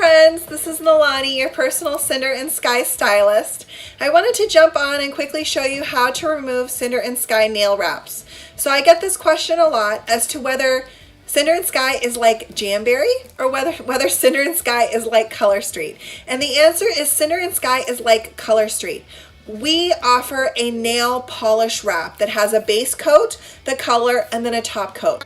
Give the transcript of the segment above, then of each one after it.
friends, this is Nalani, your personal Cinder and Sky stylist. I wanted to jump on and quickly show you how to remove Cinder and Sky nail wraps. So I get this question a lot as to whether Cinder and Sky is like Jamberry or whether Cinder and Sky is like Color Street. And the answer is Cinder and Sky is like Color Street. We offer a nail polish wrap that has a base coat, the color, and then a top coat.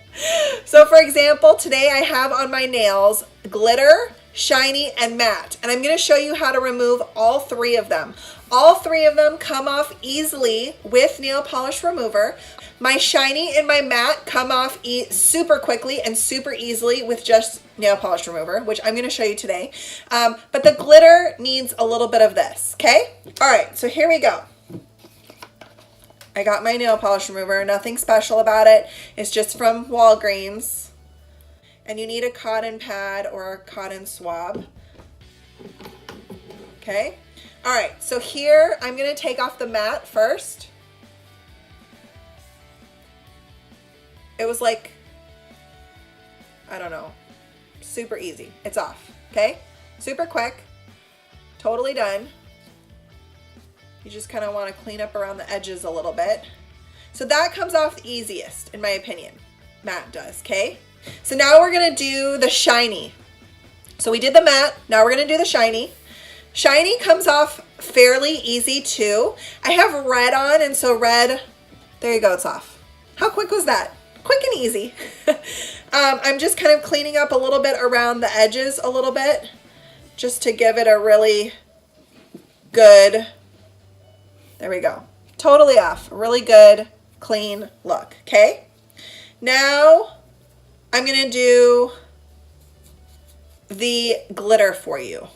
So for example, today I have on my nails glitter, shiny, and matte. And I'm going to show you how to remove all three of them. All three of them come off easily with nail polish remover. My shiny and my matte come off super quickly and super easily with just nail polish remover, which I'm going to show you today. But the glitter needs a little bit of this, okay? All right, so here we go. I got my nail polish remover, nothing special about it. It's just from Walgreens. And you need a cotton pad or a cotton swab. Okay? All right, so here I'm going to take off the matte first. It was like, I don't know, super easy. It's off, okay? Super quick, totally done. You just kind of want to clean up around the edges a little bit. So that comes off the easiest, in my opinion. Matte does, okay? So now we're going to do the shiny. So we did the matte, now we're going to do the shiny. Shiny comes off fairly easy too. I have red on, and so red, there you go, it's off. How quick was that? Quick and easy. I'm just kind of cleaning up a little bit around the edges a little bit, just to give it a really good, there we go, totally off, really good, clean look, okay? Now, I'm gonna do the glitter for you.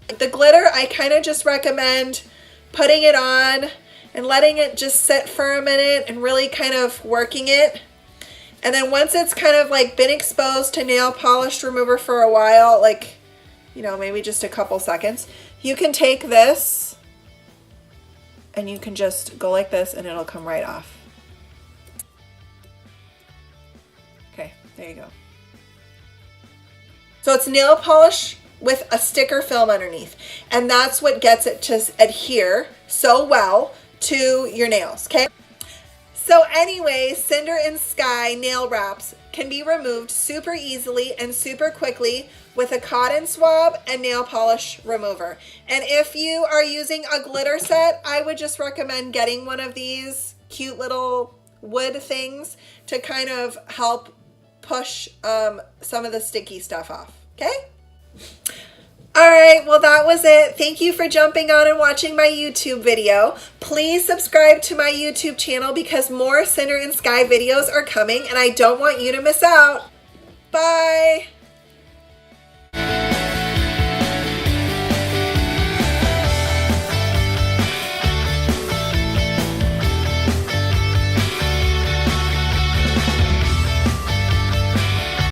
The glitter, I kind of just recommend putting it on and letting it just sit for a minute and really kind of working it. And then once it's kind of like been exposed to nail polish remover for a while, like, you know, maybe just a couple seconds, you can take this and you can just go like this and it'll come right off. Okay, there you go. So it's nail polish with a sticker film underneath, and that's what gets it to adhere so well to your nails, okay? So anyway, Cinder and Sky nail wraps can be removed super easily and super quickly with a cotton swab and nail polish remover. And if you are using a glitter set, I would just recommend getting one of these cute little wood things to kind of help push some of the sticky stuff off, okay? All right, well, that was it. Thank you for jumping on and watching my YouTube video. Please subscribe to my YouTube channel because more Cinder and Sky videos are coming and I don't want you to miss out. Bye.